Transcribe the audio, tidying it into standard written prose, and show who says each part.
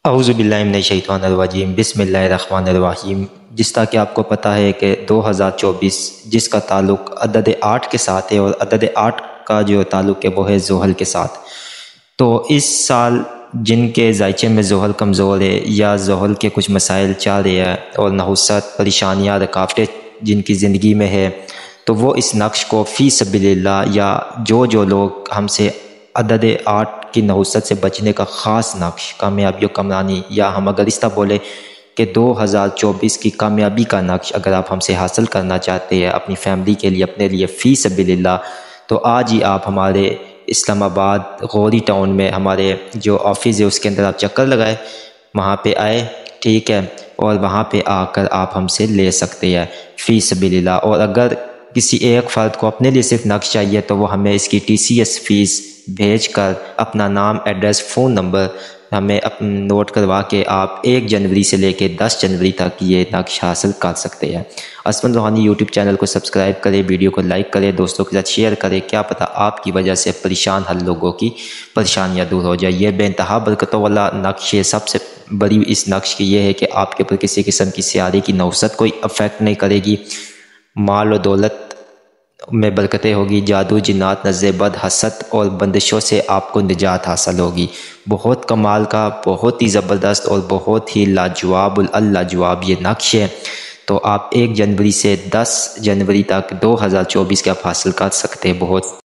Speaker 1: اعوذ باللہ من الشیطان الرجیم، بسم اللہ الرحمن الرحیم۔ جس طرح کہ آپ کو پتہ ہے کہ 2024 جس کا تعلق عدد 8 کے ساتھ ہے، اور عدد 8 کا جو تعلق ہے وہ ہے زحل کے ساتھ۔ تو اس سال جن کے ذائچے میں زحل کمزور ہے یا زحل کے کچھ مسائل چل رہے ہیں اور نحوست، پریشانیاں، رکاوٹیں جن کی زندگی میں ہے، تو وہ اس نقش کو فی سبیل اللہ یا جو لوگ ہم سے عدد 8 کی نحوست سے بچنے کا خاص نقش، کامیابی و کمرانی، یا ہم اگر اس طرح بولے کہ 2024 کی کامیابی کا نقش اگر آپ ہم سے حاصل کرنا چاہتے ہیں اپنی فیملی کے لیے، اپنے لیے، فی سبیل اللہ، تو آج ہی آپ ہمارے اسلام آباد غوری ٹاؤن میں ہمارے جو آفس ہے اس کے اندر آپ چکر لگائے، وہاں پہ آئے، ٹھیک ہے، اور وہاں پہ آ کر آپ ہم سے لے سکتے ہیں فی سبیل اللہ۔ اور اگر کسی ایک فرد کو اپنے لیے صرف نقش چاہیے تو وہ ہمیں اس کی TCS فیس بھیج کر اپنا نام، ایڈریس، فون نمبر ہمیں نوٹ کروا کے آپ 1 جنوری سے لے کے 10 جنوری تک یہ نقش حاصل کر سکتے ہیں۔ اسمن روحانی یوٹیوب چینل کو سبسکرائب کریں، ویڈیو کو لائک کریں، دوستوں کے ساتھ شیئر کریں، کیا پتہ آپ کی وجہ سے پریشان حل لوگوں کی پریشانیاں دور ہو جائے۔ یہ بے انتہا برکتوں والا نقش ہے۔ سب سے بڑی اس نقش کی یہ ہے کہ آپ کے اوپر کسی قسم کی سیارے کی نحوست کوئی افیکٹ نہیں کرے گی، مال و دولت میں برکتیں ہوگی، جادو، جنات، نظر بد، حسد اور بندشوں سے آپ کو نجات حاصل ہوگی۔ بہت کمال کا، بہت ہی زبردست اور بہت ہی لاجواب اللاجواب یہ نقش ہے۔ تو آپ 1 جنوری سے 10 جنوری تک 2024 کے آپ حاصل کر سکتے ہیں۔ بہت